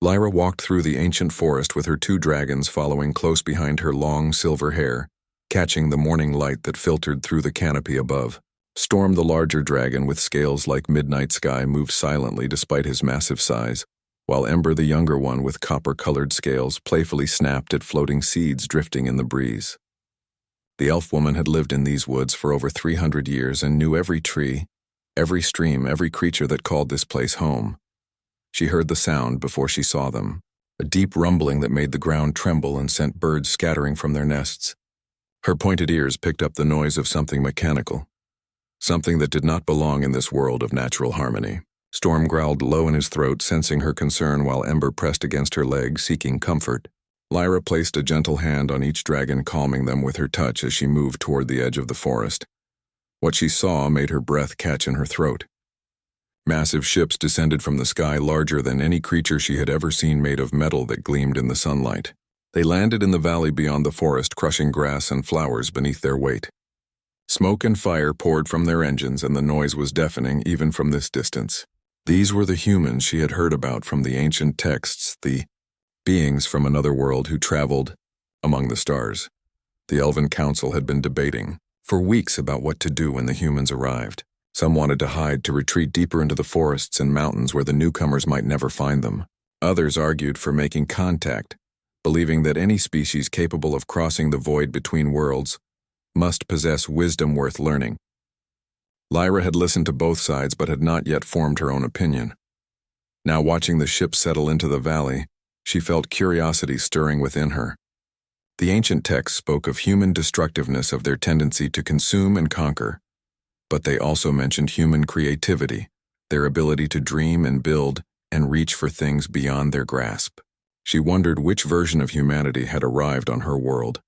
Lyra walked through the ancient forest with her two dragons following close behind her long silver hair, catching the morning light that filtered through the canopy above. Storm, the larger dragon with scales like midnight sky, moved silently despite his massive size, while Ember, the younger one with copper-colored scales, playfully snapped at floating seeds drifting in the breeze. The elf woman had lived in these woods for over 300 years and knew every tree, every stream, every creature that called this place home. She heard the sound before she saw them, a deep rumbling that made the ground tremble and sent birds scattering from their nests. Her pointed ears picked up the noise of something mechanical, something that did not belong in this world of natural harmony. Storm growled low in his throat, sensing her concern, while Ember pressed against her leg, seeking comfort. Lyra placed a gentle hand on each dragon, calming them with her touch as she moved toward the edge of the forest. What she saw made her breath catch in her throat. Massive ships descended from the sky, larger than any creature she had ever seen, made of metal that gleamed in the sunlight. They landed in the valley beyond the forest, crushing grass and flowers beneath their weight. Smoke and fire poured from their engines, and the noise was deafening even from this distance. These were the humans she had heard about from the ancient texts, the beings from another world who traveled among the stars. The Elven Council had been debating for weeks about what to do when the humans arrived. Some wanted to hide, to retreat deeper into the forests and mountains where the newcomers might never find them. Others argued for making contact, believing that any species capable of crossing the void between worlds must possess wisdom worth learning. Lyra had listened to both sides but had not yet formed her own opinion. Now, watching the ship settle into the valley, she felt curiosity stirring within her. The ancient texts spoke of human destructiveness, of their tendency to consume and conquer, but they also mentioned human creativity, their ability to dream and build and reach for things beyond their grasp. She wondered which version of humanity had arrived on her world.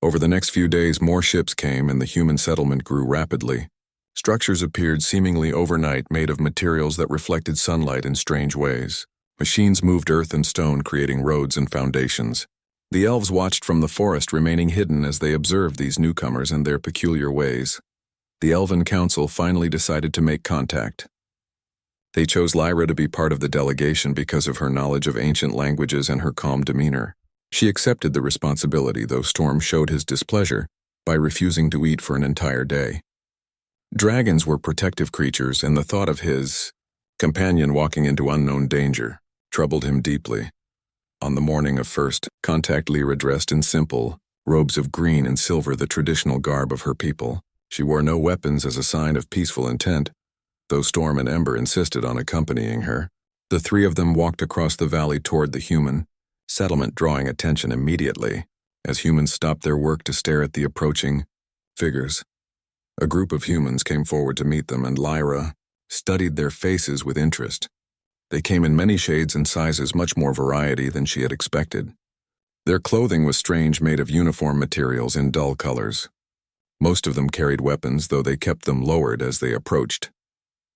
Over the next few days, more ships came and the human settlement grew rapidly. Structures appeared seemingly overnight, made of materials that reflected sunlight in strange ways. Machines moved earth and stone, creating roads and foundations. The elves watched from the forest, remaining hidden as they observed these newcomers and their peculiar ways. The Elven Council finally decided to make contact. They chose Lyra to be part of the delegation because of her knowledge of ancient languages and her calm demeanor. She accepted the responsibility, though Storm showed his displeasure by refusing to eat for an entire day. Dragons were protective creatures, and the thought of his companion walking into unknown danger troubled him deeply. On the morning of first contact, Lyra dressed in simple robes of green and silver, the traditional garb of her people. She wore no weapons as a sign of peaceful intent, though Storm and Ember insisted on accompanying her. The three of them walked across the valley toward the human settlement, drawing attention immediately as humans stopped their work to stare at the approaching figures. A group of humans came forward to meet them, and Lyra studied their faces with interest. They came in many shades and sizes, much more variety than she had expected. Their clothing was strange, made of uniform materials in dull colors. Most of them carried weapons, though they kept them lowered as they approached.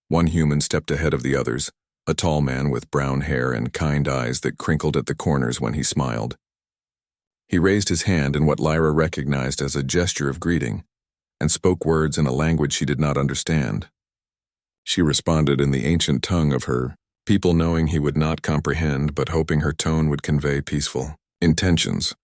One human stepped ahead of the others, a tall man with brown hair and kind eyes that crinkled at the corners when he smiled. He raised his hand in what Lyra recognized as a gesture of greeting, and spoke words in a language she did not understand. She responded in the ancient tongue of her people, knowing he would not comprehend, but hoping her tone would convey peaceful intentions.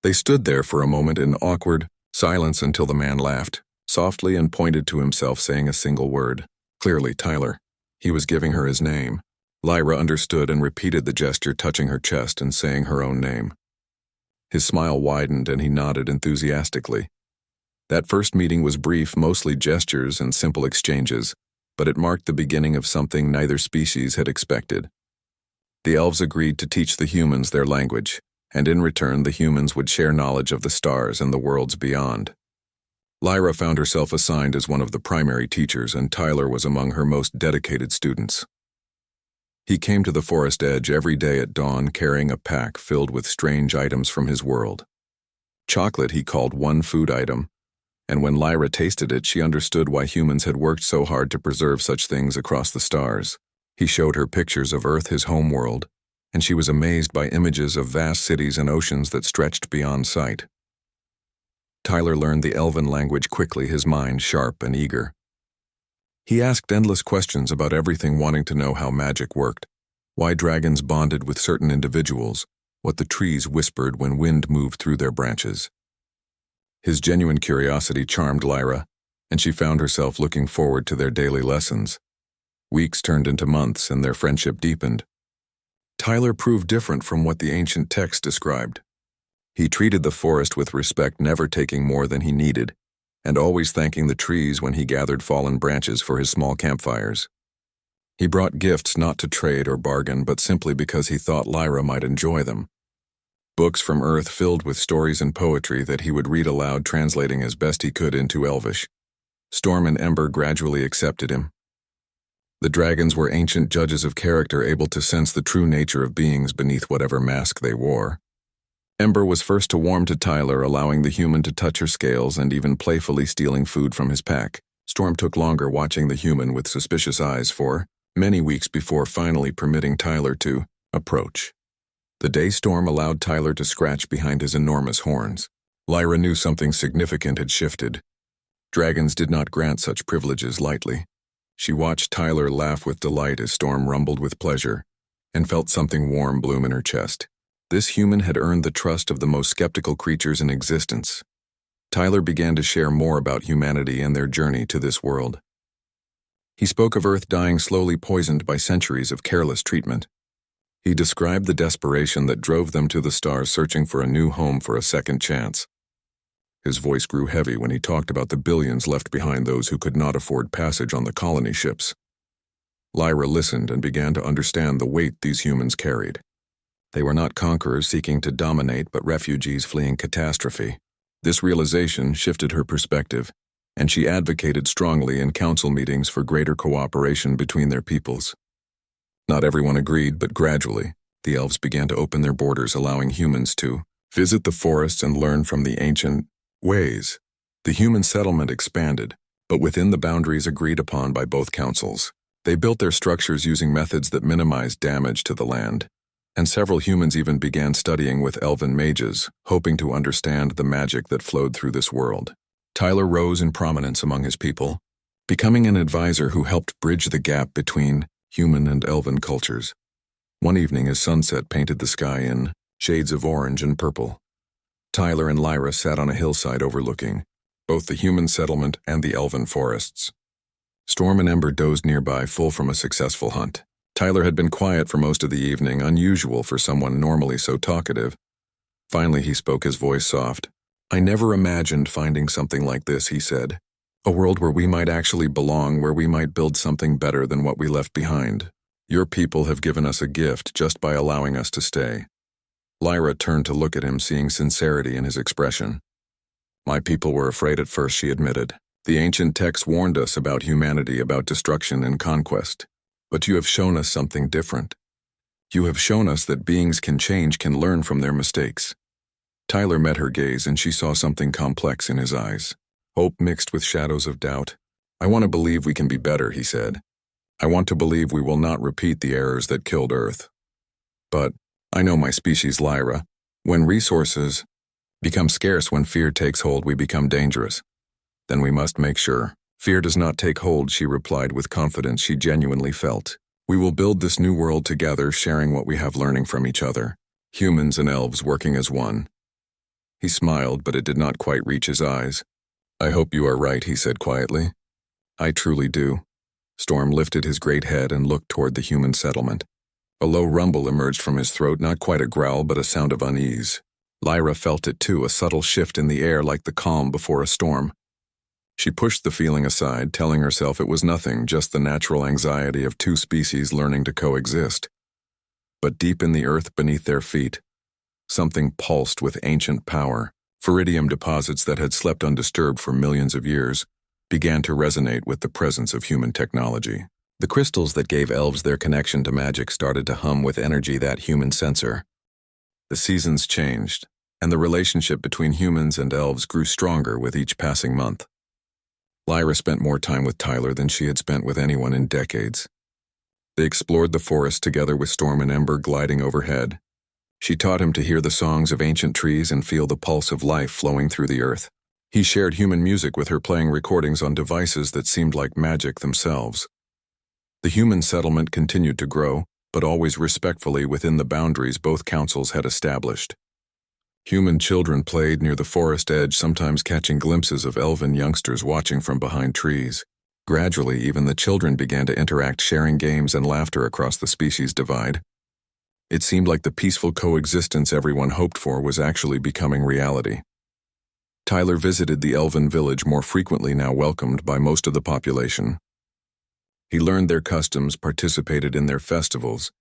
They stood there for a moment in awkward silence until the man laughed softly and pointed to himself, saying a single word. Clearly, Tyler. He was giving her his name. Lyra understood and repeated the gesture, touching her chest and saying her own name. His smile widened and he nodded enthusiastically. That first meeting was brief, mostly gestures and simple exchanges, but it marked the beginning of something neither species had expected. The elves agreed to teach the humans their language, and in return the humans would share knowledge of the stars and the worlds beyond. Lyra found herself assigned as one of the primary teachers, and Tyler was among her most dedicated students. He came to the forest edge every day at dawn, carrying a pack filled with strange items from his world. Chocolate he called one food item, and when Lyra tasted it, she understood why humans had worked so hard to preserve such things across the stars. He showed her pictures of Earth, his home world, and she was amazed by images of vast cities and oceans that stretched beyond sight. Tyler learned the Elven language quickly, his mind sharp and eager. He asked endless questions about everything, wanting to know how magic worked, why dragons bonded with certain individuals, what the trees whispered when wind moved through their branches. His genuine curiosity charmed Lyra, and she found herself looking forward to their daily lessons. Weeks turned into months, and their friendship deepened. Tyler proved different from what the ancient text described. He treated the forest with respect, never taking more than he needed, and always thanking the trees when he gathered fallen branches for his small campfires. He brought gifts not to trade or bargain, but simply because he thought Lyra might enjoy them. Books from Earth filled with stories and poetry that he would read aloud, translating as best he could into Elvish. Storm and Ember gradually accepted him. The dragons were ancient judges of character, able to sense the true nature of beings beneath whatever mask they wore. Ember was first to warm to Tyler, allowing the human to touch her scales and even playfully stealing food from his pack. Storm took longer, watching the human with suspicious eyes for many weeks before finally permitting Tyler to approach. The day Storm allowed Tyler to scratch behind his enormous horns, Lyra knew something significant had shifted. Dragons did not grant such privileges lightly. She watched Tyler laugh with delight as Storm rumbled with pleasure, and felt something warm bloom in her chest. This human had earned the trust of the most skeptical creatures in existence. Tyler began to share more about humanity and their journey to this world. He spoke of Earth dying slowly, poisoned by centuries of careless treatment. He described the desperation that drove them to the stars, searching for a new home, for a second chance. His voice grew heavy when he talked about the billions left behind, those who could not afford passage on the colony ships. Lyra listened and began to understand the weight these humans carried. They were not conquerors seeking to dominate, but refugees fleeing catastrophe. This realization shifted her perspective, and she advocated strongly in council meetings for greater cooperation between their peoples. Not everyone agreed, but gradually, the elves began to open their borders, allowing humans to visit the forests and learn from the ancient ways. The human settlement expanded, but within the boundaries agreed upon by both councils. They built their structures using methods that minimized damage to the land, and several humans even began studying with elven mages, hoping to understand the magic that flowed through this world. Tyler rose in prominence among his people, becoming an advisor who helped bridge the gap between human and elven cultures. One evening as sunset painted the sky in shades of orange and purple, Tyler and Lyra sat on a hillside overlooking both the human settlement and the elven forests. Storm and Ember dozed nearby, full from a successful hunt. Tyler had been quiet for most of the evening, unusual for someone normally so talkative. Finally he spoke, his voice soft. "I never imagined finding something like this," he said. "A world where we might actually belong, where we might build something better than what we left behind. Your people have given us a gift just by allowing us to stay." Lyra turned to look at him, seeing sincerity in his expression. "My people were afraid at first," she admitted. "The ancient texts warned us about humanity, about destruction and conquest. But you have shown us something different. You have shown us that beings can change, can learn from their mistakes." Tyler met her gaze, and she saw something complex in his eyes. Hope mixed with shadows of doubt. "I want to believe we can be better," he said. "I want to believe we will not repeat the errors that killed Earth. But I know my species, Lyra. When resources become scarce, when fear takes hold, we become dangerous. Then we must make sure fear does not take hold," she replied with confidence she genuinely felt. "We will build this new world together, sharing what we have, learning from each other. Humans and elves working as one." He smiled, but it did not quite reach his eyes. "I hope you are right," he said quietly. "I truly do." Storm lifted his great head and looked toward the human settlement. A low rumble emerged from his throat, not quite a growl, but a sound of unease. Lyra felt it too, a subtle shift in the air, like the calm before a storm. She pushed the feeling aside, telling herself it was nothing, just the natural anxiety of two species learning to coexist. But deep in the earth beneath their feet, something pulsed with ancient power. Feridium deposits that had slept undisturbed for millions of years began to resonate with the presence of human technology. The crystals that gave elves their connection to magic started to hum with energy, that human sensor. The seasons changed, and the relationship between humans and elves grew stronger with each passing month. Lyra spent more time with Tyler than she had spent with anyone in decades. They explored the forest together, with Storm and Ember gliding overhead. She taught him to hear the songs of ancient trees and feel the pulse of life flowing through the earth. He shared human music with her, playing recordings on devices that seemed like magic themselves. The human settlement continued to grow, but always respectfully within the boundaries both councils had established. Human children played near the forest edge, sometimes catching glimpses of elven youngsters watching from behind trees. Gradually, even the children began to interact, sharing games and laughter across the species divide. It seemed like the peaceful coexistence everyone hoped for was actually becoming reality. Tyler visited the elven village more frequently, now welcomed by most of the population. He learned their customs, participated in their festivals,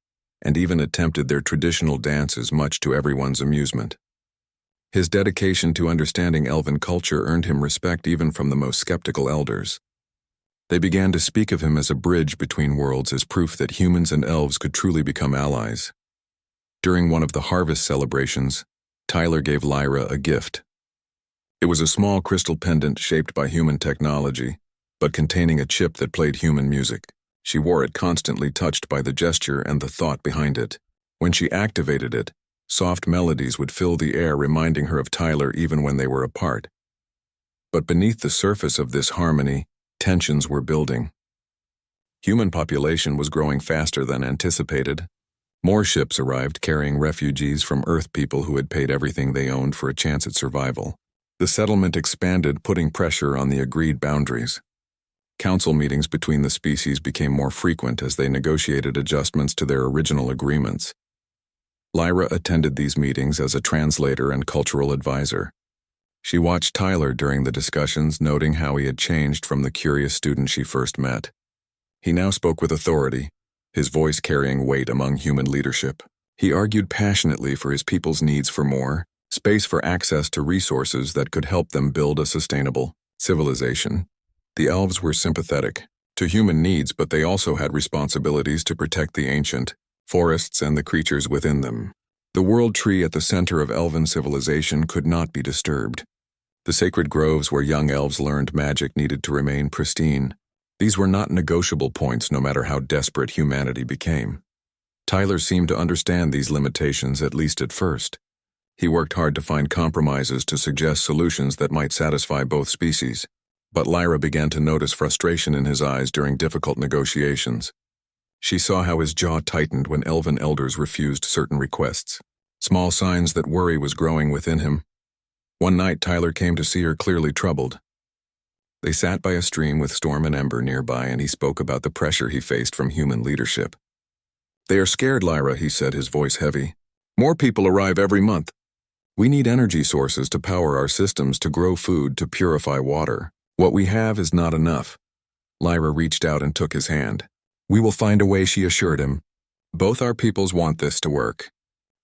and even attempted their traditional dances, much to everyone's amusement. His dedication to understanding elven culture earned him respect even from the most skeptical elders. They began to speak of him as a bridge between worlds, as proof that humans and elves could truly become allies. During one of the harvest celebrations, Tyler gave Lyra a gift. It was a small crystal pendant shaped by human technology, but containing a chip that played human music. She wore it constantly, touched by the gesture and the thought behind it. When she activated it, soft melodies would fill the air, reminding her of Tyler even when they were apart. But beneath the surface of this harmony, tensions were building. Human population was growing faster than anticipated. More ships arrived carrying refugees from Earth, people who had paid everything they owned for a chance at survival. The settlement expanded, putting pressure on the agreed boundaries. Council meetings between the species became more frequent as they negotiated adjustments to their original agreements. Lyra attended these meetings as a translator and cultural advisor. She watched Tyler during the discussions, noting how he had changed from the curious student she first met. He now spoke with authority, his voice carrying weight among human leadership. He argued passionately for his people's needs for more space, for access to resources that could help them build a sustainable civilization. The elves were sympathetic to human needs, but they also had responsibilities to protect the ancient forests and the creatures within them. The world tree at the center of elven civilization could not be disturbed. The sacred groves where young elves learned magic needed to remain pristine. These were not negotiable points, no matter how desperate humanity became. Tyler seemed to understand these limitations, at least at first. He worked hard to find compromises, to suggest solutions that might satisfy both species. But Lyra began to notice frustration in his eyes during difficult negotiations. She saw how his jaw tightened when elven elders refused certain requests, small signs that worry was growing within him. One night, Tyler came to see her, clearly troubled. They sat by a stream with Storm and Ember nearby, and he spoke about the pressure he faced from human leadership. "They are scared, Lyra," he said, his voice heavy. "More people arrive every month. We need energy sources to power our systems, to grow food, to purify water. What we have is not enough." Lyra reached out and took his hand. "We will find a way," she assured him. "Both our peoples want this to work.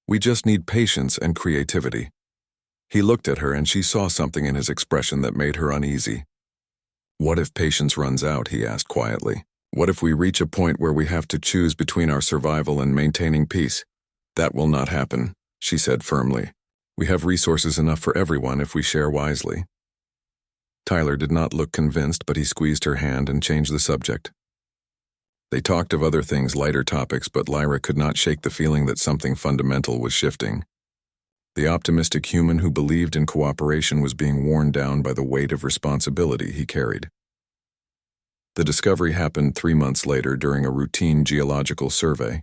We just need patience and creativity." He looked at her, and she saw something in his expression that made her uneasy. "What if patience runs out?" he asked quietly. "What if we reach a point where we have to choose between our survival and maintaining peace?" "That will not happen," she said firmly. "We have resources enough for everyone if we share wisely." Tyler did not look convinced, but he squeezed her hand and changed the subject. They talked of other things, lighter topics, but Lyra could not shake the feeling that something fundamental was shifting. The optimistic human who believed in cooperation was being worn down by the weight of responsibility he carried. The discovery happened 3 months later during a routine geological survey.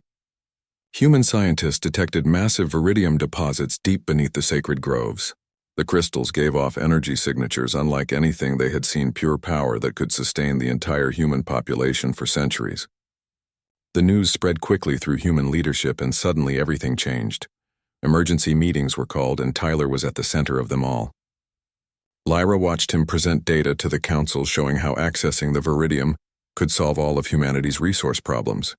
Human scientists detected massive viridium deposits deep beneath the sacred groves. The crystals gave off energy signatures unlike anything they had seen, pure power that could sustain the entire human population for centuries. The news spread quickly through human leadership, and suddenly everything changed. Emergency meetings were called, and Tyler was at the center of them all. Lyra watched him present data to the council showing how accessing the viridium could solve all of humanity's resource problems.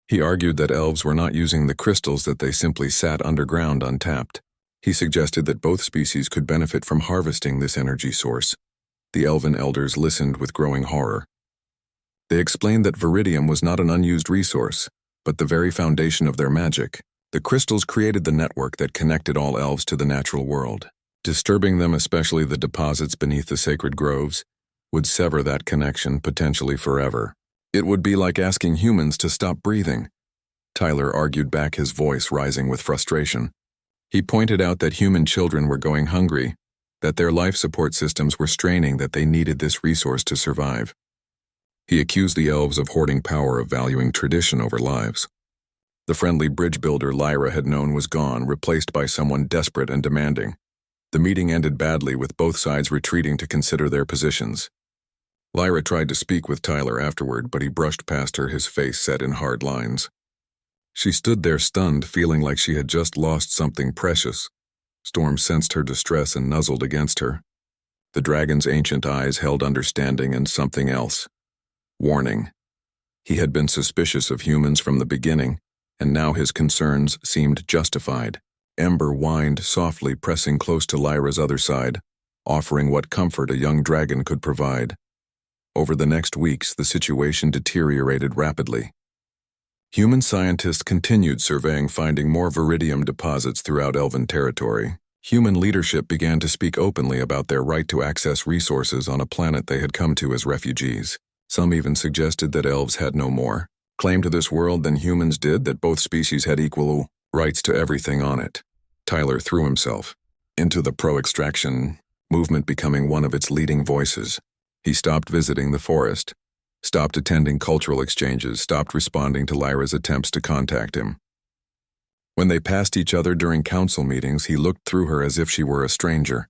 He argued that elves were not using the crystals, that they simply sat underground untapped. He suggested that both species could benefit from harvesting this energy source. The elven elders listened with growing horror. They explained that viridium was not an unused resource, but the very foundation of their magic. The crystals created the network that connected all elves to the natural world. Disturbing them, especially the deposits beneath the sacred groves, would sever that connection, potentially forever. It would be like asking humans to stop breathing. Tyler argued back, his voice rising with frustration. He pointed out that human children were going hungry, that their life support systems were straining, that they needed this resource to survive. He accused the elves of hoarding power, of valuing tradition over lives. The friendly bridge builder Lyra had known was gone, replaced by someone desperate and demanding. The meeting ended badly, with both sides retreating to consider their positions. Lyra tried to speak with Tyler afterward, but he brushed past her, his face set in hard lines. She stood there stunned, feeling like she had just lost something precious. Storm sensed her distress and nuzzled against her. The dragon's ancient eyes held understanding and something else. Warning. He had been suspicious of humans from the beginning, and now his concerns seemed justified. Ember whined softly, pressing close to Lyra's other side, offering what comfort a young dragon could provide. Over the next weeks, the situation deteriorated rapidly. Human scientists continued surveying, finding more viridium deposits throughout Elven territory. Human leadership began to speak openly about their right to access resources on a planet they had come to as refugees. Some even suggested that elves had no more claim to this world than humans did, that both species had equal rights to everything on it. Tyler threw himself into the pro-extraction movement, becoming one of its leading voices. He stopped visiting the forest, stopped attending cultural exchanges, stopped responding to Lyra's attempts to contact him. When they passed each other during council meetings, he looked through her as if she were a stranger.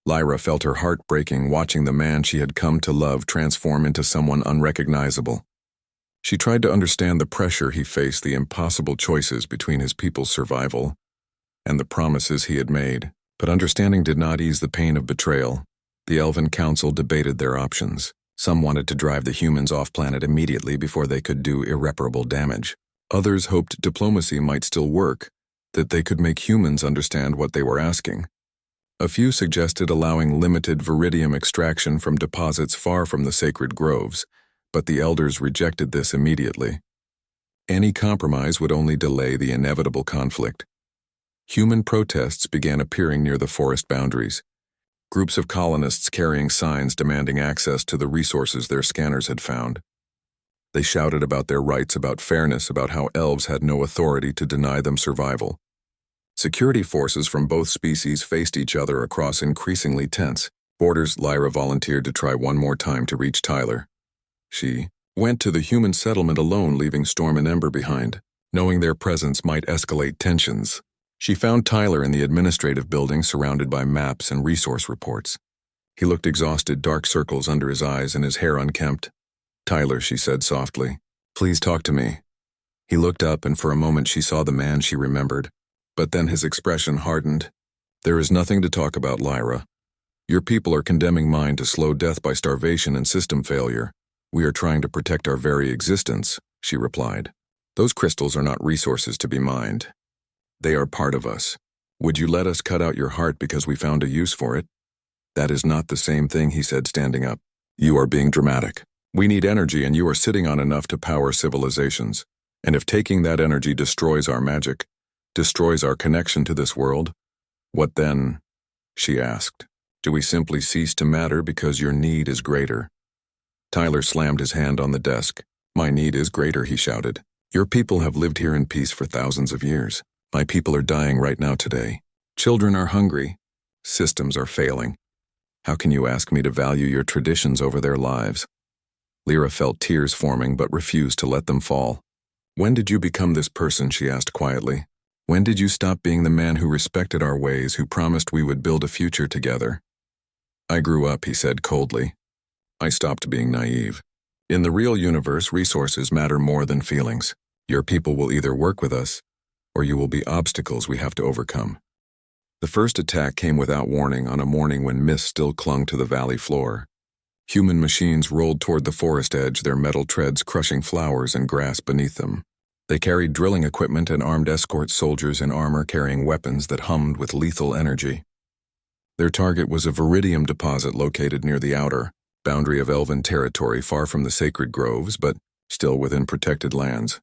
Lyra felt her heart breaking, watching the man she had come to love transform into someone unrecognizable. She tried to understand the pressure he faced, the impossible choices between his people's survival and the promises he had made, but understanding did not ease the pain of betrayal. The Elven Council debated their options. Some wanted to drive the humans off-planet immediately before they could do irreparable damage. Others hoped diplomacy might still work, that they could make humans understand what they were asking. A few suggested allowing limited viridium extraction from deposits far from the sacred groves, but the elders rejected this immediately. Any compromise would only delay the inevitable conflict. Human protests began appearing near the forest boundaries. Groups of colonists carrying signs demanding access to the resources their scanners had found. They shouted about their rights, about fairness, about how elves had no authority to deny them survival. Security forces from both species faced each other across increasingly tense borders. Lyra volunteered to try one more time to reach Tyler. She went to the human settlement alone, leaving Storm and Ember behind, knowing their presence might escalate tensions. She found Tyler in the administrative building, surrounded by maps and resource reports. He looked exhausted, dark circles under his eyes and his hair unkempt. "Tyler," she said softly, "please talk to me." He looked up, and for a moment she saw the man she remembered, but then his expression hardened. "There is nothing to talk about, Lyra. Your people are condemning mine to slow death by starvation and system failure. We are trying to protect our very existence," she replied. "Those crystals are not resources to be mined. They are part of us. Would you let us cut out your heart because we found a use for it?" "That is not the same thing," he said, standing up. "You are being dramatic. We need energy, and you are sitting on enough to power civilizations. And if taking that energy destroys our magic, destroys our connection to this world, what then?" she asked. "Do we simply cease to matter because your need is greater?" Tyler slammed his hand on the desk. "My need is greater," he shouted. "Your people have lived here in peace for thousands of years. My people are dying right now today. Children are hungry. Systems are failing. How can you ask me to value your traditions over their lives?" Lyra felt tears forming but refused to let them fall. "When did you become this person?" she asked quietly. "When did you stop being the man who respected our ways, who promised we would build a future together?" "I grew up," he said coldly. "I stopped being naive. In the real universe, resources matter more than feelings. Your people will either work with us, or you will be obstacles we have to overcome." The first attack came without warning, on a morning when mist still clung to the valley floor. Human machines rolled toward the forest edge, their metal treads crushing flowers and grass beneath them. They carried drilling equipment and armed escort soldiers in armor carrying weapons that hummed with lethal energy. Their target was a viridium deposit located near the outer boundary of Elven territory, far from the sacred groves, but still within protected lands.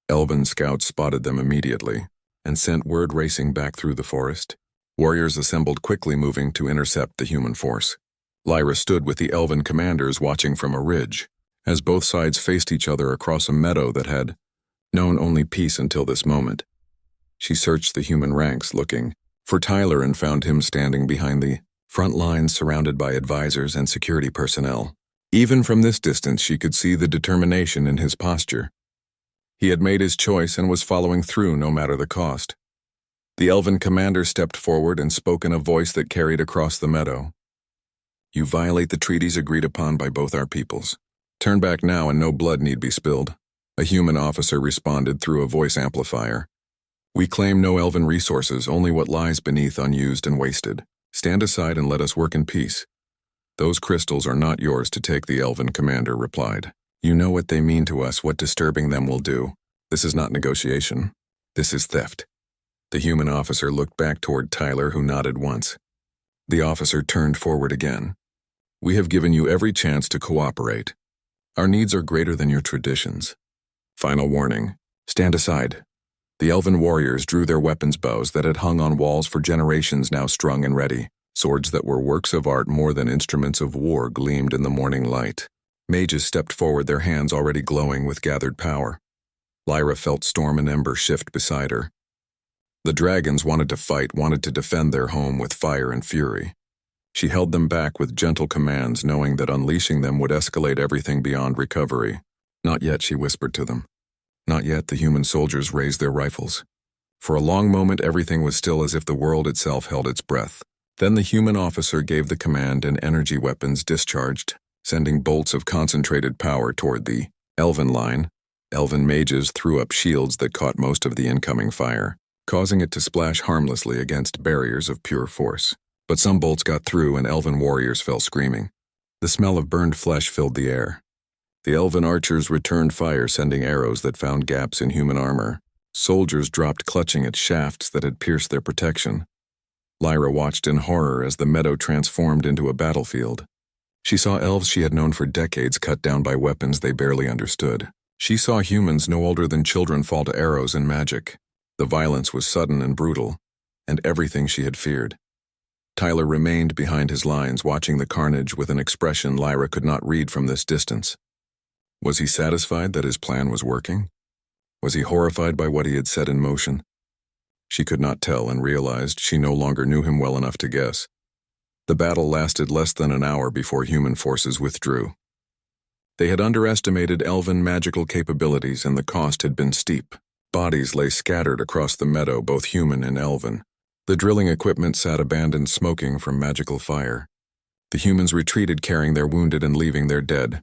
Elven scouts spotted them immediately and sent word racing back through the forest. Warriors assembled quickly, moving to intercept the human force. Lyra stood with the Elven commanders, watching from a ridge, as both sides faced each other across a meadow that had known only peace until this moment. She searched the human ranks, looking for Tyler, and found him standing behind the front lines, surrounded by advisors and security personnel. Even from this distance, she could see the determination in his posture. He had made his choice and was following through no matter the cost. The elven commander stepped forward and spoke in a voice that carried across the meadow. "You violate the treaties agreed upon by both our peoples. Turn back now and no blood need be spilled." A human officer responded through a voice amplifier. "We claim no elven resources, only what lies beneath unused and wasted. Stand aside and let us work in peace." "Those crystals are not yours to take," the elven commander replied. "You know what they mean to us, what disturbing them will do. This is not negotiation. This is theft." The human officer looked back toward Tyler, who nodded once. The officer turned forward again. "We have given you every chance to cooperate. Our needs are greater than your traditions. Final warning. Stand aside." The elven warriors drew their weapons bows that had hung on walls for generations, now strung and ready. Swords that were works of art more than instruments of war gleamed in the morning light. Mages stepped forward, their hands already glowing with gathered power. Lyra felt Storm and Ember shift beside her. The dragons wanted to fight, wanted to defend their home with fire and fury. She held them back with gentle commands, knowing that unleashing them would escalate everything beyond recovery. "Not yet," she whispered to them. "Not yet." The human soldiers raised their rifles. For a long moment everything was still, as if the world itself held its breath. Then the human officer gave the command and energy weapons discharged, sending bolts of concentrated power toward the elven line. Elven mages threw up shields that caught most of the incoming fire, causing it to splash harmlessly against barriers of pure force. But some bolts got through and elven warriors fell screaming. The smell of burned flesh filled the air. The elven archers returned fire, sending arrows that found gaps in human armor. Soldiers dropped, clutching at shafts that had pierced their protection. Lyra watched in horror as the meadow transformed into a battlefield. She saw elves she had known for decades cut down by weapons they barely understood. She saw humans no older than children fall to arrows and magic. The violence was sudden and brutal, and everything she had feared. Tyler remained behind his lines, watching the carnage with an expression Lyra could not read from this distance. Was he satisfied that his plan was working? Was he horrified by what he had set in motion? She could not tell and realized she no longer knew him well enough to guess. The battle lasted less than an hour before human forces withdrew. They had underestimated elven magical capabilities, and the cost had been steep. Bodies lay scattered across the meadow, both human and elven. The drilling equipment sat abandoned, smoking from magical fire. The humans retreated, carrying their wounded and leaving their dead.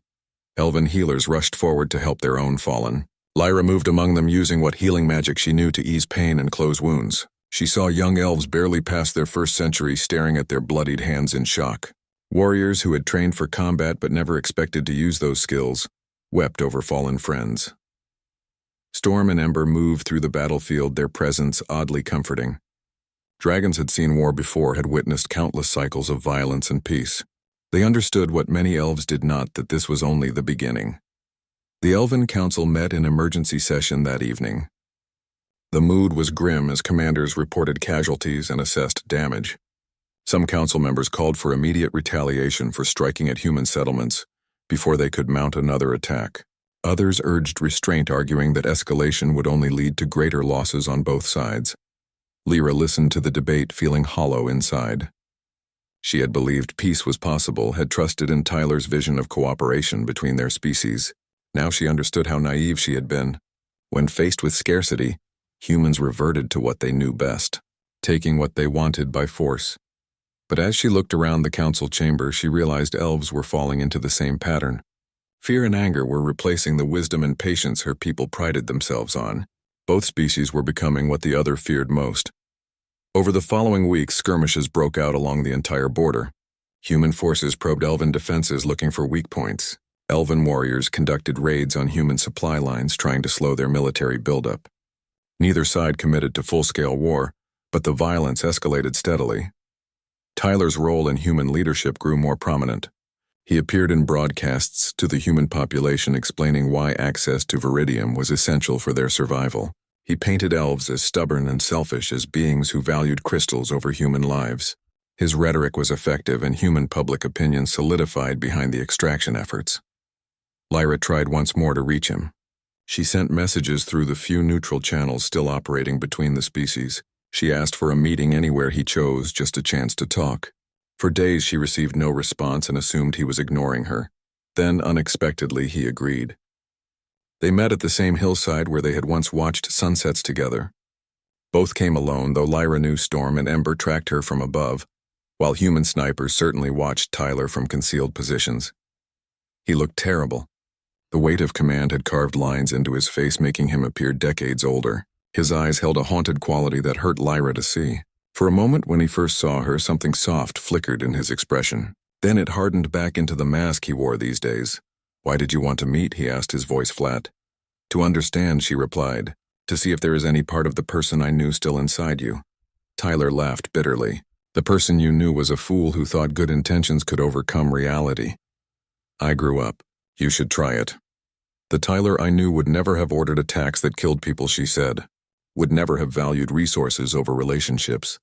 Elven healers rushed forward to help their own fallen. Lyra moved among them, using what healing magic she knew to ease pain and close wounds. She saw young elves barely past their first century staring at their bloodied hands in shock. Warriors who had trained for combat but never expected to use those skills wept over fallen friends. Storm and Ember moved through the battlefield, their presence oddly comforting. Dragons had seen war before, had witnessed countless cycles of violence and peace. They understood what many elves did not, that this was only the beginning. The Elven Council met in emergency session that evening. The mood was grim as commanders reported casualties and assessed damage. Some council members called for immediate retaliation for striking at human settlements before they could mount another attack. Others urged restraint, arguing that escalation would only lead to greater losses on both sides. Lyra listened to the debate, feeling hollow inside. She had believed peace was possible, had trusted in Tyler's vision of cooperation between their species. Now she understood how naive she had been. When faced with scarcity, humans reverted to what they knew best, taking what they wanted by force. But as she looked around the council chamber, she realized elves were falling into the same pattern. Fear and anger were replacing the wisdom and patience her people prided themselves on. Both species were becoming what the other feared most. Over the following weeks, skirmishes broke out along the entire border. Human forces probed elven defenses looking for weak points. Elven warriors conducted raids on human supply lines, trying to slow their military buildup. Neither side committed to full-scale war, but the violence escalated steadily. Tyler's role in human leadership grew more prominent. He appeared in broadcasts to the human population explaining why access to Viridium was essential for their survival. He painted elves as stubborn and selfish, as beings who valued crystals over human lives. His rhetoric was effective, and human public opinion solidified behind the extraction efforts. Lyra tried once more to reach him. She sent messages through the few neutral channels still operating between the species. She asked for a meeting anywhere he chose, just a chance to talk. For days she received no response and assumed he was ignoring her. Then, unexpectedly, he agreed. They met at the same hillside where they had once watched sunsets together. Both came alone, though Lyra knew Storm and Ember tracked her from above, while human snipers certainly watched Tyler from concealed positions. He looked terrible. The weight of command had carved lines into his face, making him appear decades older. His eyes held a haunted quality that hurt Lyra to see. For a moment when he first saw her, something soft flickered in his expression. Then it hardened back into the mask he wore these days. "Why did you want to meet?" he asked, his voice flat. "To understand," she replied. "To see if there is any part of the person I knew still inside you." Tyler laughed bitterly. "The person you knew was a fool who thought good intentions could overcome reality. I grew up. You should try it." "The Tyler I knew would never have ordered attacks that killed people," she said. "Would never have valued resources over relationships."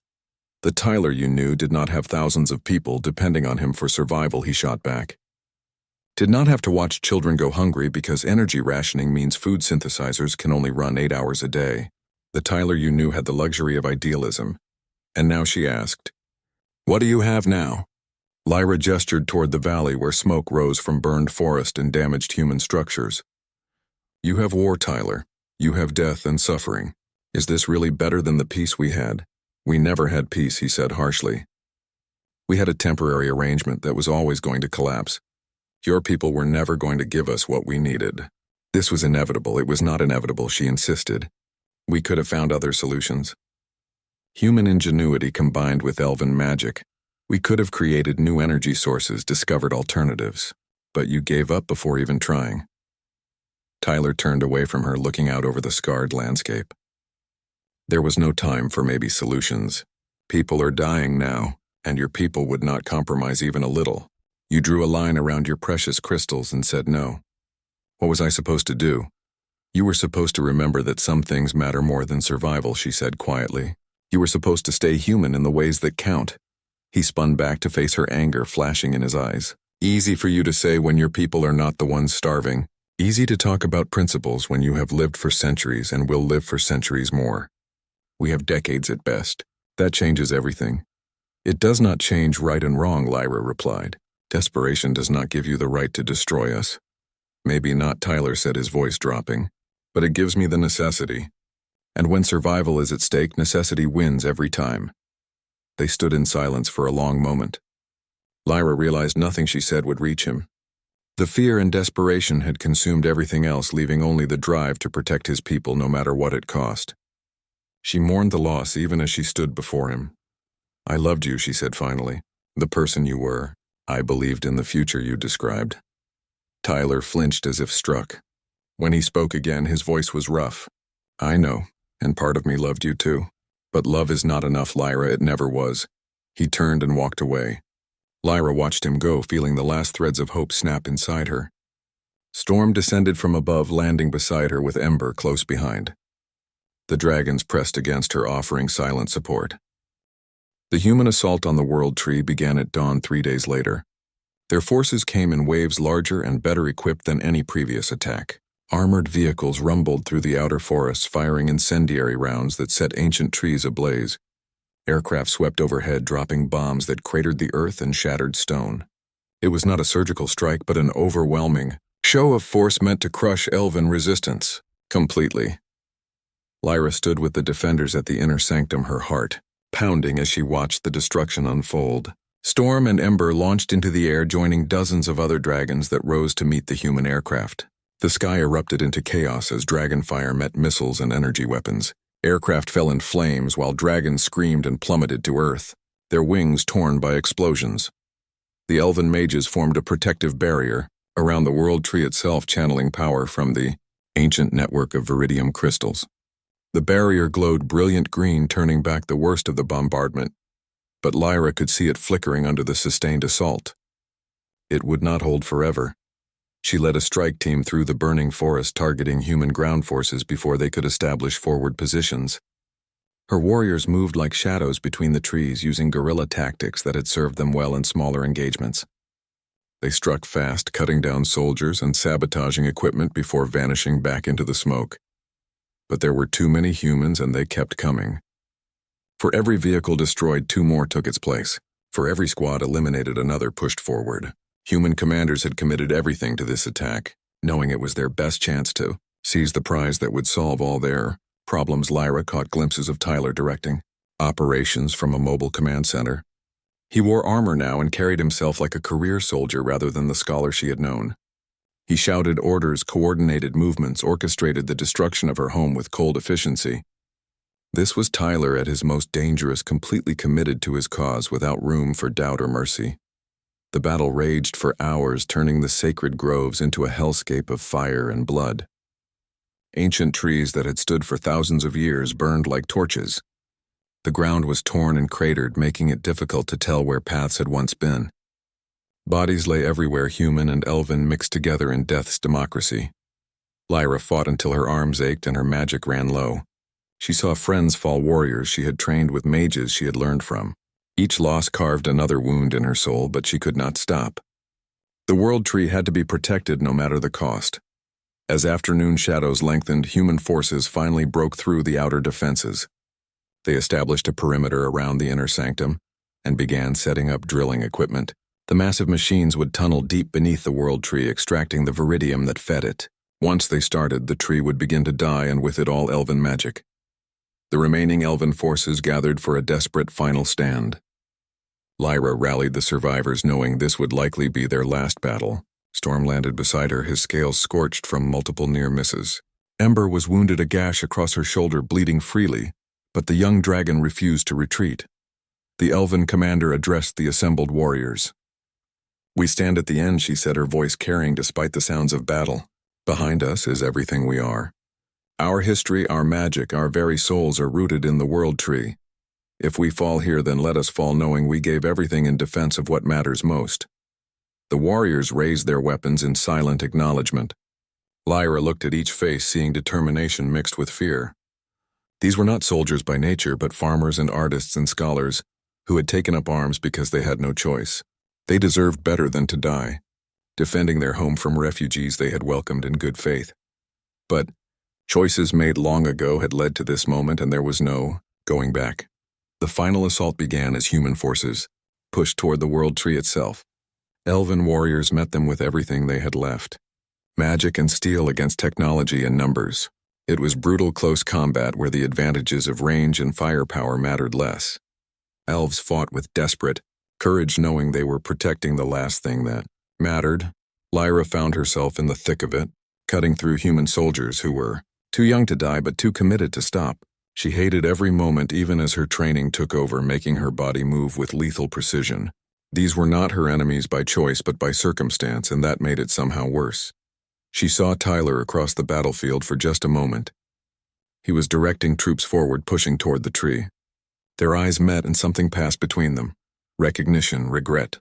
"The Tyler you knew did not have thousands of people depending on him for survival," he shot back. "Did not have to watch children go hungry because energy rationing means food synthesizers can only run 8 hours a day. The Tyler you knew had the luxury of idealism." And now she asked, "What do you have now?" Lyra gestured toward the valley where smoke rose from burned forest and damaged human structures. "You have war, Tyler. You have death and suffering. Is this really better than the peace we had?" "We never had peace," he said harshly. "We had a temporary arrangement that was always going to collapse. Your people were never going to give us what we needed." "This was inevitable." "It was not inevitable," she insisted. "We could have found other solutions. Human ingenuity combined with elven magic. We could have created new energy sources, discovered alternatives. But you gave up before even trying." Tyler turned away from her, looking out over the scarred landscape. "There was no time for maybe solutions. People are dying now, and your people would not compromise even a little. You drew a line around your precious crystals and said no. What was I supposed to do?" "You were supposed to remember that some things matter more than survival," she said quietly. "You were supposed to stay human in the ways that count." He spun back to face her anger flashing in his eyes. "Easy for you to say when your people are not the ones starving. Easy to talk about principles when you have lived for centuries and will live for centuries more. We have decades at best. That changes everything." "It does not change right and wrong," Lyra replied. "Desperation does not give you the right to destroy us." "Maybe not," Tyler said, his voice dropping. "But it gives me the necessity. And when survival is at stake, necessity wins every time." They stood in silence for a long moment. Lyra realized nothing she said would reach him. The fear and desperation had consumed everything else, leaving only the drive to protect his people no matter what it cost. She mourned the loss even as she stood before him. "I loved you," she said finally. "The person you were. I believed in the future you described." Tyler flinched as if struck. When he spoke again, his voice was rough. "I know, and part of me loved you too. But love is not enough, Lyra, it never was." He turned and walked away. Lyra watched him go, feeling the last threads of hope snap inside her. Storm descended from above, landing beside her with Ember close behind. The dragons pressed against her, offering silent support. The human assault on the World Tree began at dawn 3 days later. Their forces came in waves larger and better equipped than any previous attack. Armored vehicles rumbled through the outer forests, firing incendiary rounds that set ancient trees ablaze. Aircraft swept overhead, dropping bombs that cratered the earth and shattered stone. It was not a surgical strike, but an overwhelming show of force meant to crush elven resistance completely. Lyra stood with the defenders at the inner sanctum, her heart pounding as she watched the destruction unfold. Storm and Ember launched into the air, joining dozens of other dragons that rose to meet the human aircraft. The sky erupted into chaos as dragonfire met missiles and energy weapons. Aircraft fell in flames while dragons screamed and plummeted to earth, their wings torn by explosions. The elven mages formed a protective barrier around the World Tree itself, channeling power from the ancient network of viridium crystals. The barrier glowed brilliant green, turning back the worst of the bombardment, but Lyra could see it flickering under the sustained assault. It would not hold forever. She led a strike team through the burning forest, targeting human ground forces before they could establish forward positions. Her warriors moved like shadows between the trees, using guerrilla tactics that had served them well in smaller engagements. They struck fast, cutting down soldiers and sabotaging equipment before vanishing back into the smoke. But there were too many humans, and they kept coming. For every vehicle destroyed, 2 more took its place. For every squad eliminated, another pushed forward. Human commanders had committed everything to this attack, knowing it was their best chance to Seize the prize that would solve all their problems. Lyra caught glimpses of Tyler directing operations from a mobile command center. He wore armor now and carried himself like a career soldier rather than the scholar she had known. He shouted orders, coordinated movements, orchestrated the destruction of her home with cold efficiency. This was Tyler at his most dangerous, completely committed to his cause without room for doubt or mercy. The battle raged for hours, turning the sacred groves into a hellscape of fire and blood. Ancient trees that had stood for thousands of years burned like torches. The ground was torn and cratered, making it difficult to tell where paths had once been. Bodies lay everywhere, human and elven mixed together in death's democracy. Lyra fought until her arms ached and her magic ran low. She saw friends fall, warriors she had trained with, mages she had learned from. Each loss carved another wound in her soul, but she could not stop. The World Tree had to be protected no matter the cost. As afternoon shadows lengthened, human forces finally broke through the outer defenses. They established a perimeter around the inner sanctum and began setting up drilling equipment. The massive machines would tunnel deep beneath the World Tree, extracting the viridium that fed it. Once they started, the tree would begin to die, and with it all elven magic. The remaining elven forces gathered for a desperate final stand. Lyra rallied the survivors, knowing this would likely be their last battle. Storm landed beside her, his scales scorched from multiple near misses. Ember was wounded, a gash across her shoulder, bleeding freely, but the young dragon refused to retreat. The elven commander addressed the assembled warriors. "We stand at the end," she said, her voice carrying despite the sounds of battle. "Behind us is everything we are. Our history, our magic, our very souls are rooted in the World Tree. If we fall here, then let us fall knowing we gave everything in defense of what matters most." The warriors raised their weapons in silent acknowledgement. Lyra looked at each face, seeing determination mixed with fear. These were not soldiers by nature, but farmers and artists and scholars who had taken up arms because they had no choice. They deserved better than to die, defending their home from refugees they had welcomed in good faith. But choices made long ago had led to this moment, and there was no going back. The final assault began as human forces pushed toward the World Tree itself. Elven warriors met them with everything they had left. Magic and steel against technology and numbers. It was brutal close combat where the advantages of range and firepower mattered less. Elves fought with desperate courage, knowing they were protecting the last thing that mattered. Lyra found herself in the thick of it, cutting through human soldiers who were too young to die but too committed to stop. She hated every moment, even as her training took over, making her body move with lethal precision. These were not her enemies by choice but by circumstance, and that made it somehow worse. She saw Tyler across the battlefield for just a moment. He was directing troops forward, pushing toward the tree. Their eyes met and something passed between them. Recognition, regret.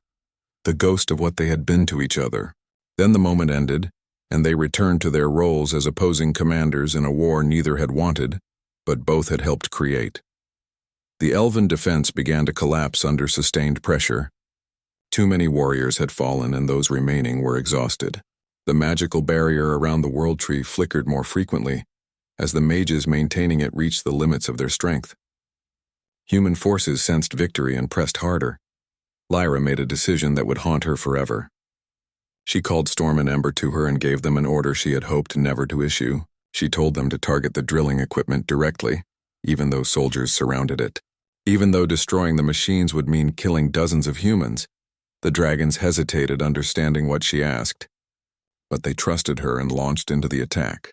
The ghost of what they had been to each other. Then the moment ended, and they returned to their roles as opposing commanders in a war neither had wanted, but both had helped create. The elven defense began to collapse under sustained pressure. Too many warriors had fallen, and those remaining were exhausted. The magical barrier around the World Tree flickered more frequently, as the mages maintaining it reached the limits of their strength. Human forces sensed victory and pressed harder. Lyra made a decision that would haunt her forever. She called Storm and Ember to her and gave them an order she had hoped never to issue. She told them to target the drilling equipment directly, even though soldiers surrounded it. Even though destroying the machines would mean killing dozens of humans, the dragons hesitated, understanding what she asked. But they trusted her and launched into the attack.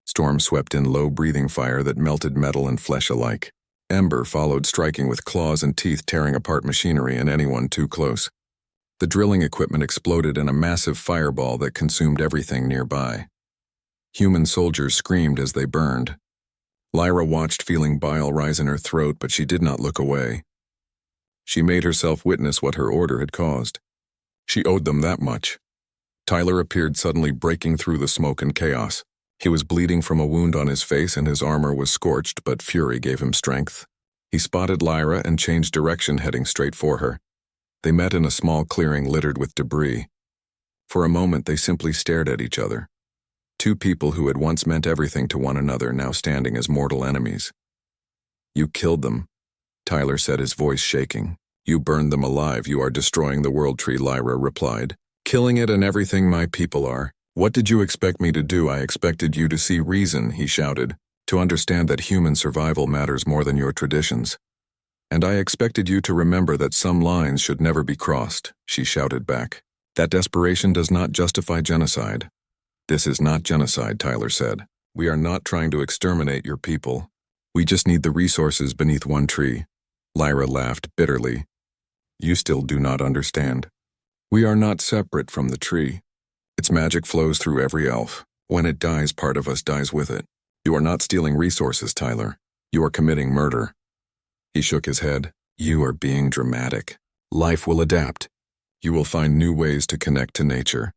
Storm swept in low breathing fire that melted metal and flesh alike. Ember followed, striking with claws and teeth, tearing apart machinery and anyone too close. The drilling equipment exploded in a massive fireball that consumed everything nearby. Human soldiers screamed as they burned. Lyra watched, feeling bile rise in her throat, but she did not look away. She made herself witness what her order had caused. She owed them that much. Tyler appeared, suddenly breaking through the smoke and chaos. He was bleeding from a wound on his face and his armor was scorched, but fury gave him strength. He spotted Lyra and changed direction, heading straight for her. They met in a small clearing littered with debris. For a moment they simply stared at each other. Two people who had once meant everything to one another, now standing as mortal enemies. "You killed them," Tyler said, his voice shaking. "You burned them alive. You are destroying the World Tree," Lyra replied. "Killing it and everything my people are. "What did you expect me to do? I expected you to see reason," he shouted, "to understand that human survival matters more than your traditions. And I expected you to remember that some lines should never be crossed," she shouted back. "That desperation does not justify genocide." "This is not genocide," Tyler said. "We are not trying to exterminate your people. We just need the resources beneath one tree." Lyra laughed bitterly. "You still do not understand. We are not separate from the tree. Its magic flows through every elf. When it dies, part of us dies with it. You are not stealing resources, Tyler. You are committing murder." He shook his head. "You are being dramatic. Life will adapt. You will find new ways to connect to nature."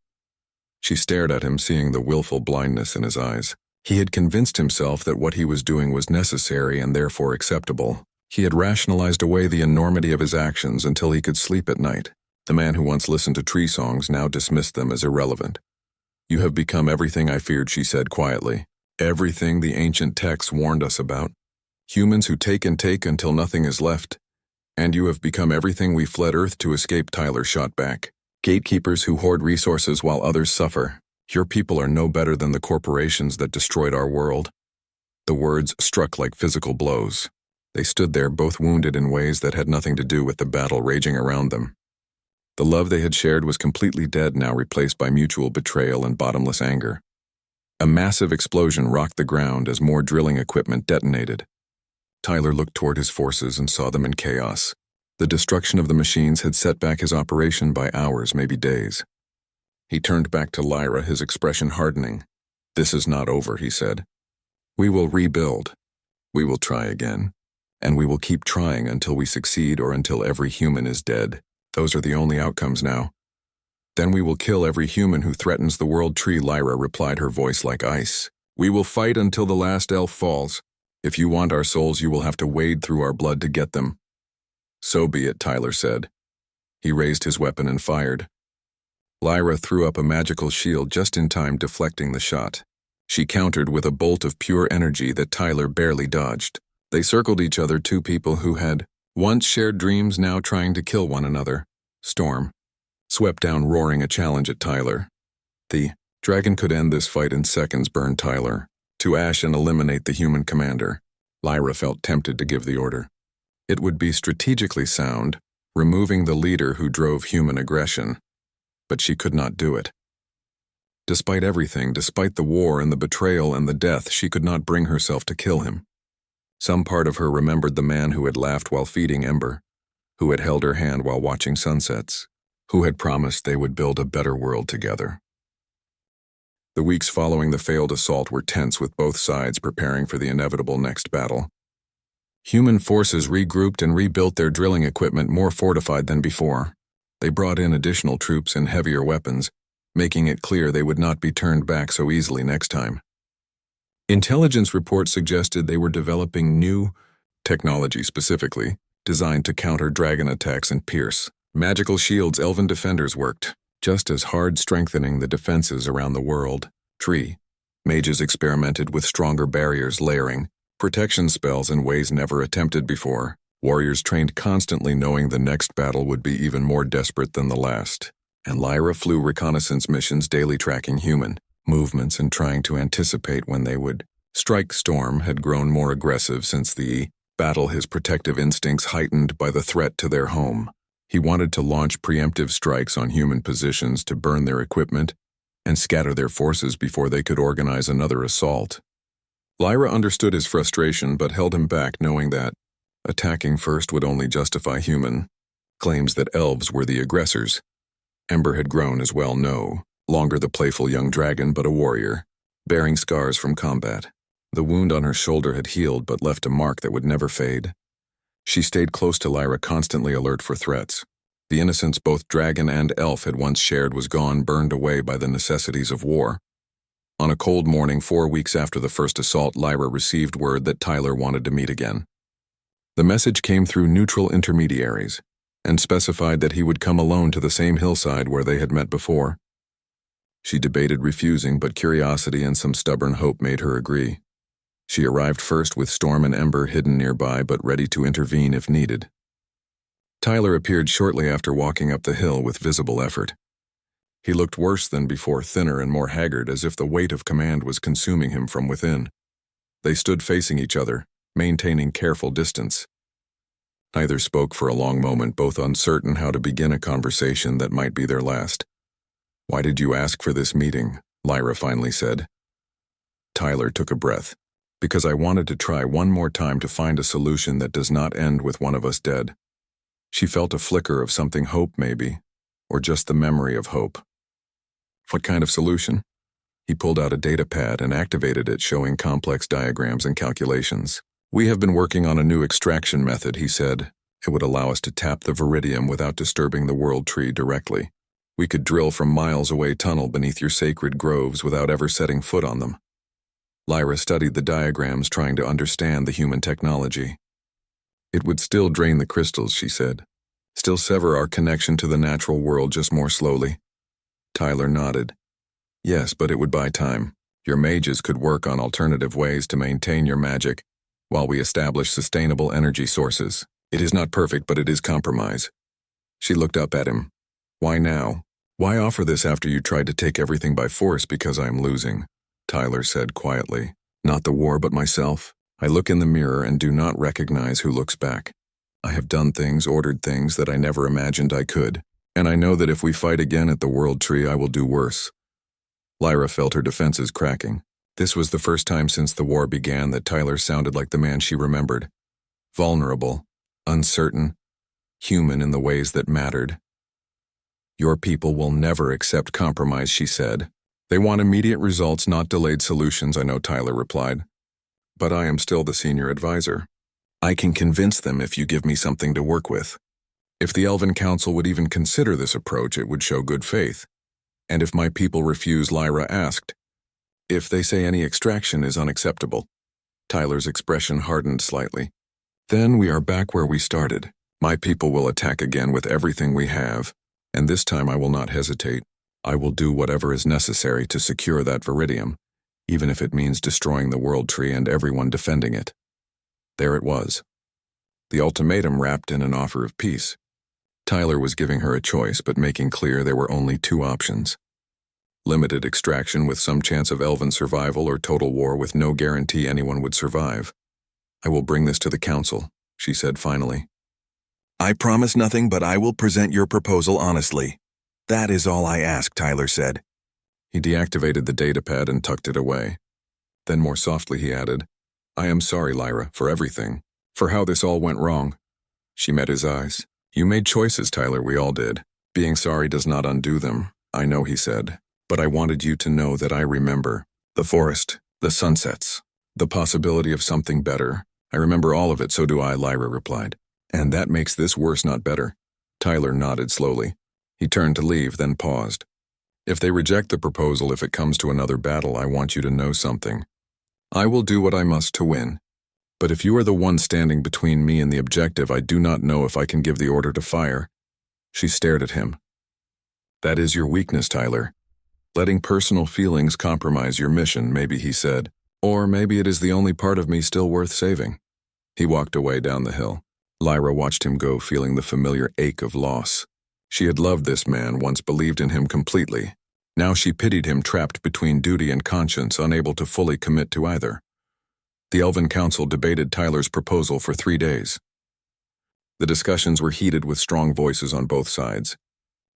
She stared at him, seeing the willful blindness in his eyes. He had convinced himself that what he was doing was necessary and therefore acceptable. He had rationalized away the enormity of his actions until he could sleep at night. The man who once listened to tree songs now dismissed them as irrelevant. "You have become everything I feared," she said quietly. "Everything the ancient texts warned us about. Humans who take and take until nothing is left. And you have become everything we fled Earth to escape," Tyler shot back. "Gatekeepers who hoard resources while others suffer. Your people are no better than the corporations that destroyed our world." The words struck like physical blows. They stood there, both wounded in ways that had nothing to do with the battle raging around them. The love they had shared was completely dead now, replaced by mutual betrayal and bottomless anger. A massive explosion rocked the ground as more drilling equipment detonated. Tyler looked toward his forces and saw them in chaos. The destruction of the machines had set back his operation by hours, maybe days. He turned back to Lyra, his expression hardening. "This is not over," he said. "We will rebuild. We will try again. And we will keep trying until we succeed or until every human is dead. Those are the only outcomes now." "Then we will kill every human who threatens the world tree," Lyra replied, her voice like ice. "We will fight until the last elf falls. If you want our souls, you will have to wade through our blood to get them." "So be it," Tyler said. He raised his weapon and fired. Lyra threw up a magical shield just in time, deflecting the shot. She countered with a bolt of pure energy that Tyler barely dodged. They circled each other, two people who had once shared dreams, now trying to kill one another. Storm swept down, roaring a challenge at Tyler. The dragon could end this fight in seconds, burned Tyler to ash and eliminate the human commander. Lyra felt tempted to give the order. It would be strategically sound, removing the leader who drove human aggression. But she could not do it. Despite everything, despite the war and the betrayal and the death, she could not bring herself to kill him. Some part of her remembered the man who had laughed while feeding Ember, who had held her hand while watching sunsets, who had promised they would build a better world together. The weeks following the failed assault were tense, with both sides preparing for the inevitable next battle. Human forces regrouped and rebuilt their drilling equipment, more fortified than before. They brought in additional troops and heavier weapons, making it clear they would not be turned back so easily next time. Intelligence reports suggested they were developing new technology, specifically designed to counter dragon attacks and pierce magical shields. Elven defenders worked just as hard, strengthening the defenses around the world. Tree mages experimented with stronger barriers, layering protection spells in ways never attempted before. Warriors trained constantly, knowing the next battle would be even more desperate than the last. And Lyra flew reconnaissance missions, daily tracking human movements and trying to anticipate when they would strike. Storm had grown more aggressive since the battle, his protective instincts heightened by the threat to their home. He wanted to launch preemptive strikes on human positions to burn their equipment and scatter their forces before they could organize another assault. Lyra understood his frustration but held him back, knowing that attacking first would only justify human claims that elves were the aggressors. Ember had grown as well, no longer the playful young dragon, but a warrior, bearing scars from combat. The wound on her shoulder had healed but left a mark that would never fade. She stayed close to Lyra, constantly alert for threats. The innocence both dragon and elf had once shared was gone, burned away by the necessities of war. On a cold morning 4 weeks after the first assault, Lyra received word that Tyler wanted to meet again. The message came through neutral intermediaries and specified that he would come alone to the same hillside where they had met before. She debated refusing, but curiosity and some stubborn hope made her agree. She arrived first, with Storm and Ember hidden nearby but ready to intervene if needed. Tyler appeared shortly after, walking up the hill with visible effort. He looked worse than before, thinner and more haggard, as if the weight of command was consuming him from within. They stood facing each other, maintaining careful distance. Neither spoke for a long moment, both uncertain how to begin a conversation that might be their last. "Why did you ask for this meeting?" Lyra finally said. Tyler took a breath. "Because I wanted to try one more time to find a solution that does not end with one of us dead." She felt a flicker of something, hope maybe, or just the memory of hope. "What kind of solution?" He pulled out a data pad and activated it, showing complex diagrams and calculations. "We have been working on a new extraction method," he said. "It would allow us to tap the viridium without disturbing the world tree directly. We could drill from miles away tunnel beneath your sacred groves without ever setting foot on them." Lyra studied the diagrams, trying to understand the human technology. "It would still drain the crystals," she said. "Still sever our connection to the natural world, just more slowly." Tyler nodded. "Yes, but it would buy time. Your mages could work on alternative ways to maintain your magic while we establish sustainable energy sources. It is not perfect, but it is compromise." She looked up at him. "Why now? Why offer this after you tried to take everything by force?" "Because I am losing," Tyler said quietly. "Not the war, but myself. I look in the mirror and do not recognize who looks back. I have done things, ordered things that I never imagined I could, and I know that if we fight again at the World Tree, I will do worse." Lyra felt her defenses cracking. This was the first time since the war began that Tyler sounded like the man she remembered. Vulnerable, uncertain, human in the ways that mattered. "Your people will never accept compromise," she said. "They want immediate results, not delayed solutions," I know, Tyler replied. "But I am still the senior advisor. I can convince them if you give me something to work with. If the Elven Council would even consider this approach, it would show good faith. And if my people refuse," Lyra asked, "if they say any extraction is unacceptable." Tyler's expression hardened slightly. "Then we are back where we started. My people will attack again with everything we have, and this time I will not hesitate. I will do whatever is necessary to secure that viridium, even if it means destroying the World Tree and everyone defending it." There it was. The ultimatum wrapped in an offer of peace. Tyler was giving her a choice, but making clear there were only two options. Limited extraction with some chance of elven survival, or total war with no guarantee anyone would survive. "I will bring this to the council," she said finally. "I promise nothing, but I will present your proposal honestly. That is all I ask," Tyler said. He deactivated the datapad and tucked it away. Then more softly he added, "I am sorry, Lyra, for everything, for how this all went wrong." She met his eyes. "You made choices, Tyler, we all did. Being sorry does not undo them." "I know," he said, "but I wanted you to know that I remember. The forest, the sunsets, the possibility of something better. I remember all of it." "So do I," Lyra replied. "And that makes this worse, not better." Tyler nodded slowly. He turned to leave, then paused. "If they reject the proposal, if it comes to another battle, I want you to know something. I will do what I must to win. But if you are the one standing between me and the objective, I do not know if I can give the order to fire." She stared at him. "That is your weakness, Tyler. Letting personal feelings compromise your mission," maybe he said. "Or maybe it is the only part of me still worth saving." He walked away down the hill. Lyra watched him go, feeling the familiar ache of loss. She had loved this man, once believed in him completely. Now she pitied him, trapped between duty and conscience, unable to fully commit to either. The Elven Council debated Tyler's proposal for 3 days. The discussions were heated with strong voices on both sides.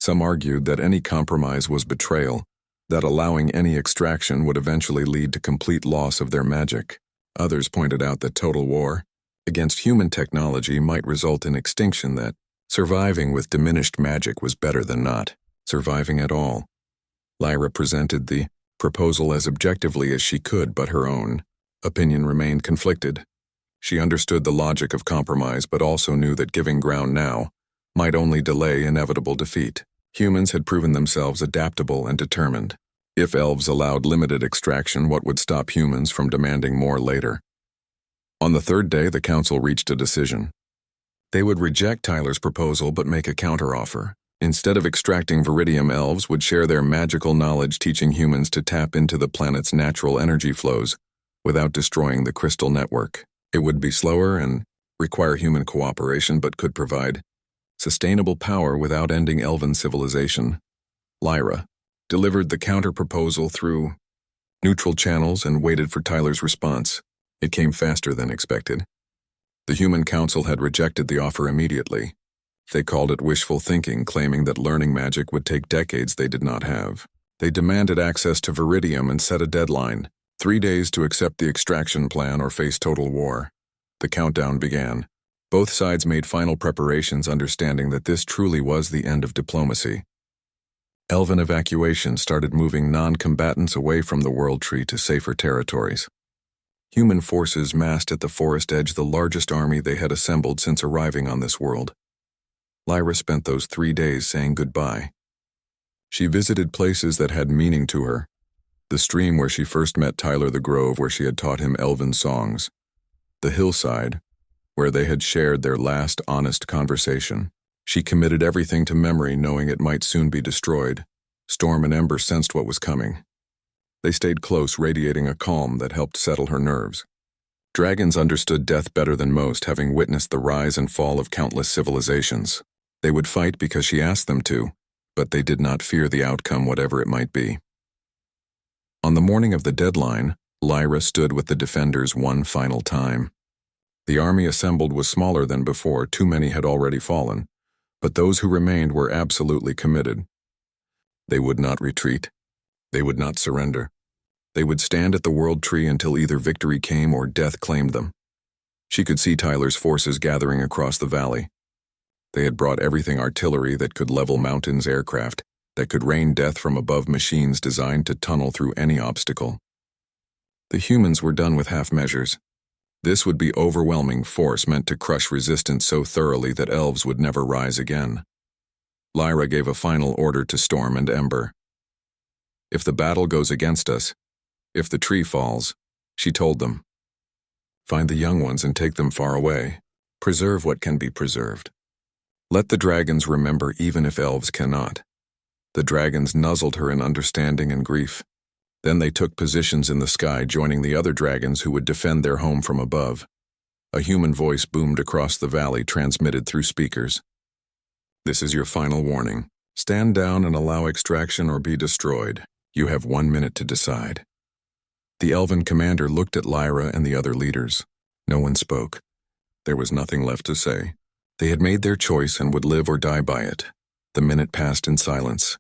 Some argued that any compromise was betrayal, that allowing any extraction would eventually lead to complete loss of their magic. Others pointed out that total war against human technology might result in extinction, that surviving with diminished magic was better than not surviving at all. Lyra presented the proposal as objectively as she could, but her own opinion remained conflicted. She understood the logic of compromise, but also knew that giving ground now might only delay inevitable defeat. Humans had proven themselves adaptable and determined. If elves allowed limited extraction, what would stop humans from demanding more later? On the third day, the council reached a decision. They would reject Tyler's proposal but make a counteroffer. Instead of extracting viridium, elves would share their magical knowledge, teaching humans to tap into the planet's natural energy flows without destroying the crystal network. It would be slower and require human cooperation, but could provide sustainable power without ending elven civilization. Lyra, delivered the counter-proposal through neutral channels and waited for Tyler's response. It came faster than expected. The Human Council had rejected the offer immediately. They called it wishful thinking, claiming that learning magic would take decades they did not have. They demanded access to Viridium and set a deadline, 3 days to accept the extraction plan or face total war. The countdown began. Both sides made final preparations, understanding that this truly was the end of diplomacy. Elven evacuation started moving non-combatants away from the World Tree to safer territories. Human forces massed at the forest edge, the largest army they had assembled since arriving on this world. Lyra spent those 3 days saying goodbye. She visited places that had meaning to her. The stream where she first met Tyler, the grove where she had taught him elven songs. The hillside, where they had shared their last honest conversation. She committed everything to memory, knowing it might soon be destroyed. Storm and Ember sensed what was coming. They stayed close, radiating a calm that helped settle her nerves. Dragons understood death better than most, having witnessed the rise and fall of countless civilizations. They would fight because she asked them to, but they did not fear the outcome, whatever it might be. On the morning of the deadline, Lyra stood with the defenders one final time. The army assembled was smaller than before, too many had already fallen, but those who remained were absolutely committed. They would not retreat. They would not surrender. They would stand at the World Tree until either victory came or death claimed them. She could see Tyler's forces gathering across the valley. They had brought everything: artillery that could level mountains, aircraft that could rain death from above, machines designed to tunnel through any obstacle. The humans were done with half measures. This would be overwhelming force meant to crush resistance so thoroughly that elves would never rise again. Lyra gave a final order to Storm and Ember. If the battle goes against us, if the tree falls, she told them, find the young ones and take them far away. Preserve what can be preserved. Let the dragons remember, even if elves cannot. The dragons nuzzled her in understanding and grief. Then they took positions in the sky, joining the other dragons who would defend their home from above. A human voice boomed across the valley, transmitted through speakers. This is your final warning. Stand down and allow extraction or be destroyed. You have 1 minute to decide. The elven commander looked at Lyra and the other leaders. No one spoke. There was nothing left to say. They had made their choice and would live or die by it. The minute passed in silence.